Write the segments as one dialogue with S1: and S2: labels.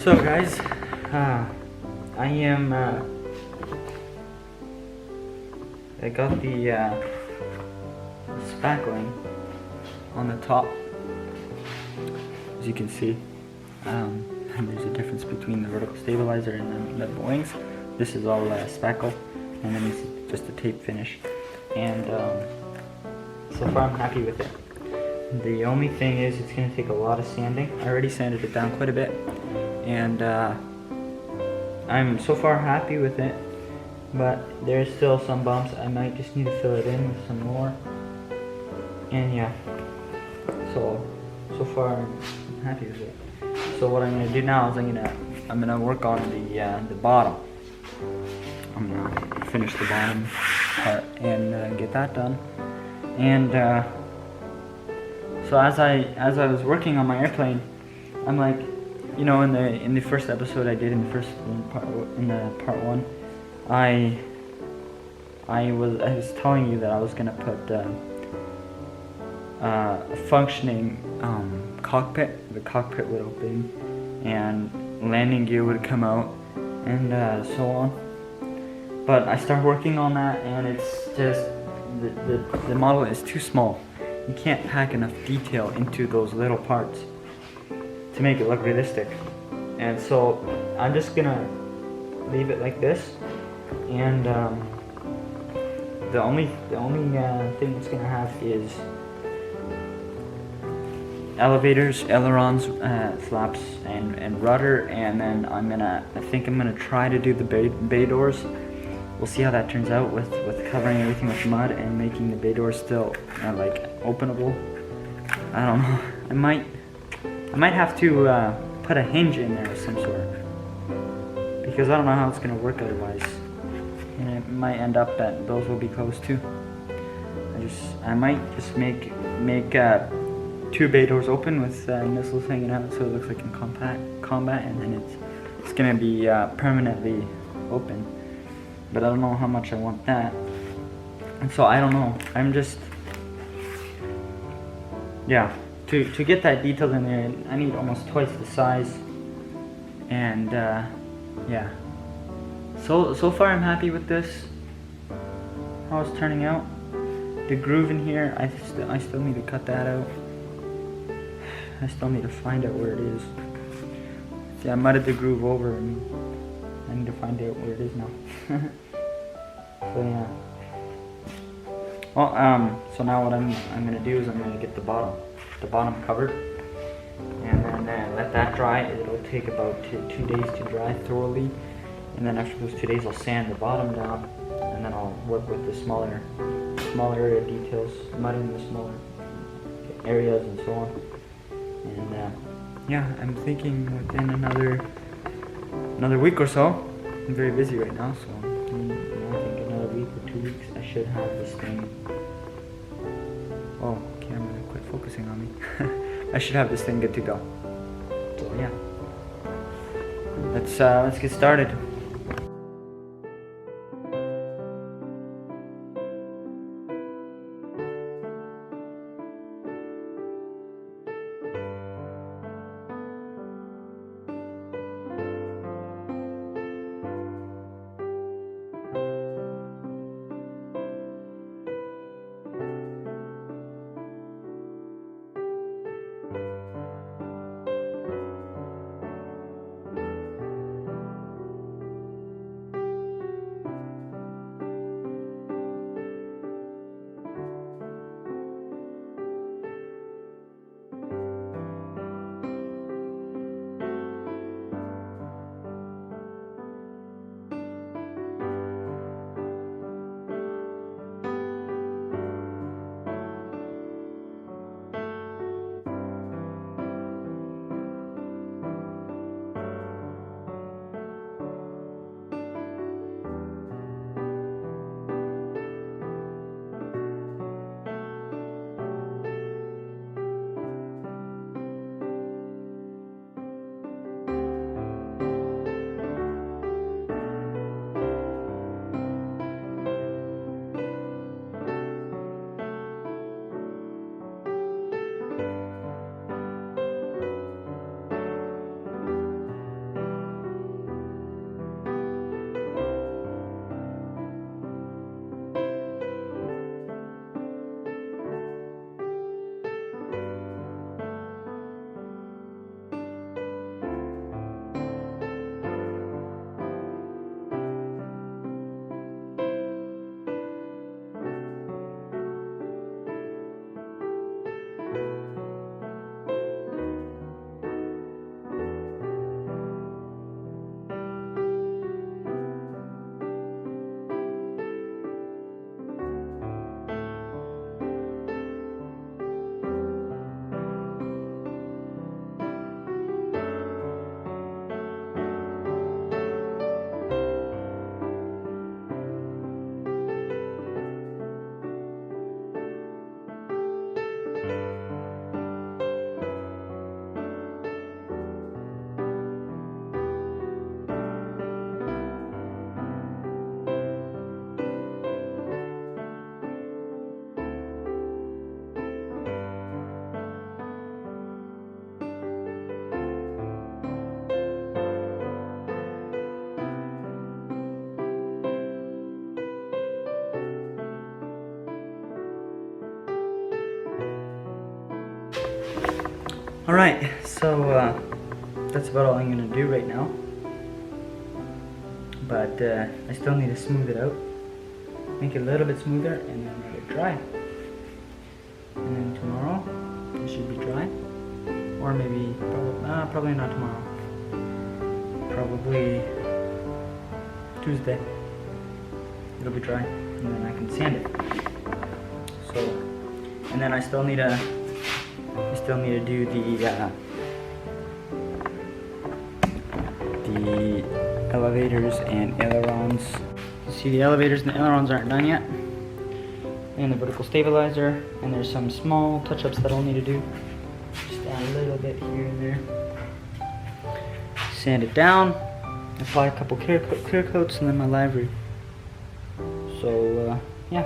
S1: So guys, I am, I got the spackling on the top, as you can see. And there's a difference between the vertical stabilizer and the wings. This is all spackle, and then it's just a tape finish. And so far I'm happy with it. The only thing is it's going to take a lot of sanding. I already sanded it down quite a bit, and I'm so far happy with it, but there's still some bumps. I might just need to fill it in with some more. And yeah, so far I'm happy with it. So what I'm going to do now is I'm gonna work on the bottom. I'm gonna finish the bottom part and get that done. And so as I was working on my airplane, I'm like, you know, in the first episode I did, in the part one, I was telling you that I was gonna put a functioning cockpit. The cockpit would open and landing gear would come out and so on. But I started working on that, and it's just the model is too small. You can't pack enough detail into those little parts to make it look realistic. And so I'm just gonna leave it like this, and the only thing it's gonna have is elevators, ailerons, flaps, and rudder. And then I think I'm gonna try to do the bay doors. We'll see how that turns out with covering everything with mud and making the bay doors still like openable. I don't know. I might have to put a hinge in there of some sort, because I don't know how it's gonna work otherwise, and it might end up that those will be closed too. I might just make two bay doors open with missiles hanging out, so it looks like in combat, and then it's gonna be permanently open. But I don't know how much I want that, and so I don't know. I'm just, yeah, to get that detailed in there, I need almost twice the size, and yeah. So far I'm happy with this, how it's turning out. The groove in here, I still need to cut that out. I still need to find out where it is. See, I mudded the groove over, and I need to find out where it is now. So yeah. Well, so now what I'm gonna do is I'm gonna get the bottom covered, and then let that dry. It'll take about 2 days to dry thoroughly, and then after those 2 days I'll sand the bottom down, and then I'll work with the smaller area details, mudding the smaller areas and so on. And yeah, I'm thinking within another week or so. I'm very busy right now, so I think another week or 2 weeks I should have this thing. Oh, camera, quit focusing on me. I should have this thing good to go. So yeah, let's get started. Alright, so that's about all I'm going to do right now. But I still need to smooth it out. Make it a little bit smoother and then let it dry. And then tomorrow it should be dry. Or maybe, probably not tomorrow. Probably Tuesday. It'll be dry and then I can sand it. So, and then I still need to do the elevators and ailerons. You see the elevators and the ailerons aren't done yet. And the vertical stabilizer, and there's some small touch-ups that I'll need to do. Just add a little bit here and there. Sand it down, apply a couple clear coats, and then my livery. So yeah.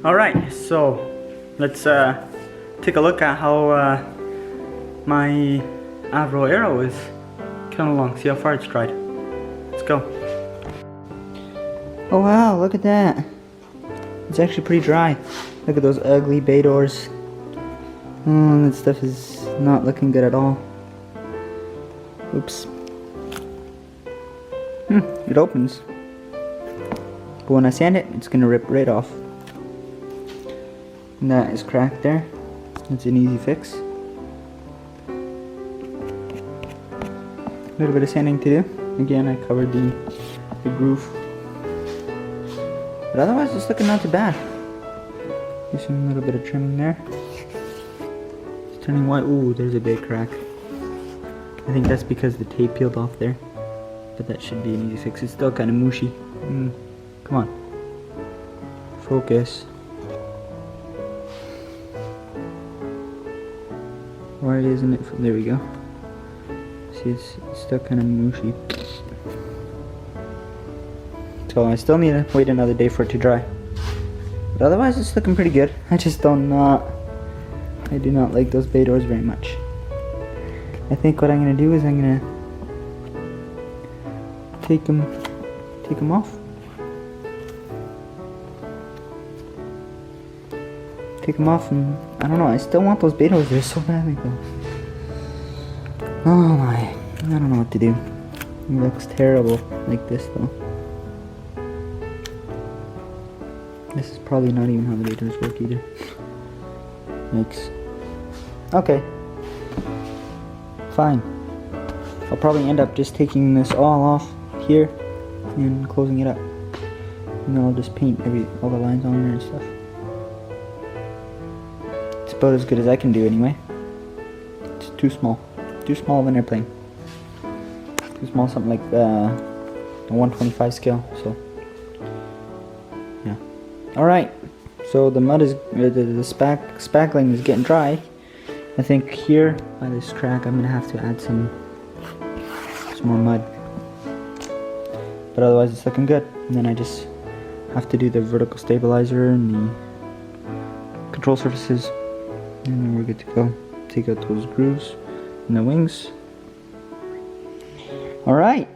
S1: Alright, so let's take a look at how my Avro Arrow is coming along. See how far it's dried. Let's go. Oh wow, look at that. It's actually pretty dry. Look at those ugly bay doors. Oh, that stuff is not looking good at all. Oops. It opens. But when I sand it, it's gonna rip right off. And that is cracked there. It's an easy fix. A little bit of sanding to do. Again, I covered the groove. But otherwise, it's looking not too bad. Do some little bit of trimming there. It's turning white. Ooh, there's a big crack. I think that's because the tape peeled off there. But that should be an easy fix. It's still kind of mushy. Come on. Focus. Why isn't it? There we go. See, it's still kind of mushy. So I still need to wait another day for it to dry. But otherwise, it's looking pretty good. I just I do not like those bay doors very much. I think what I'm gonna do is I'm gonna take them off. Take them off, and I don't know, I still want those bay doors there so badly though. Oh my, I don't know what to do. It looks terrible like this though. This is probably not even how the bay doors work either. Yikes. Okay. Fine. I'll probably end up just taking this all off here and closing it up. And then I'll just paint all the lines on there and stuff. It's about as good as I can do anyway. It's too small. Too small of an airplane. Too small, something like the 125 scale, so Alright, so the mud is, the spackling is getting dry. I think here, by this crack, I'm gonna have to add some more mud. But otherwise it's looking good. And then I just have to do the vertical stabilizer and the control surfaces. And then we're good to go. Take out those grooves in the wings. Alright.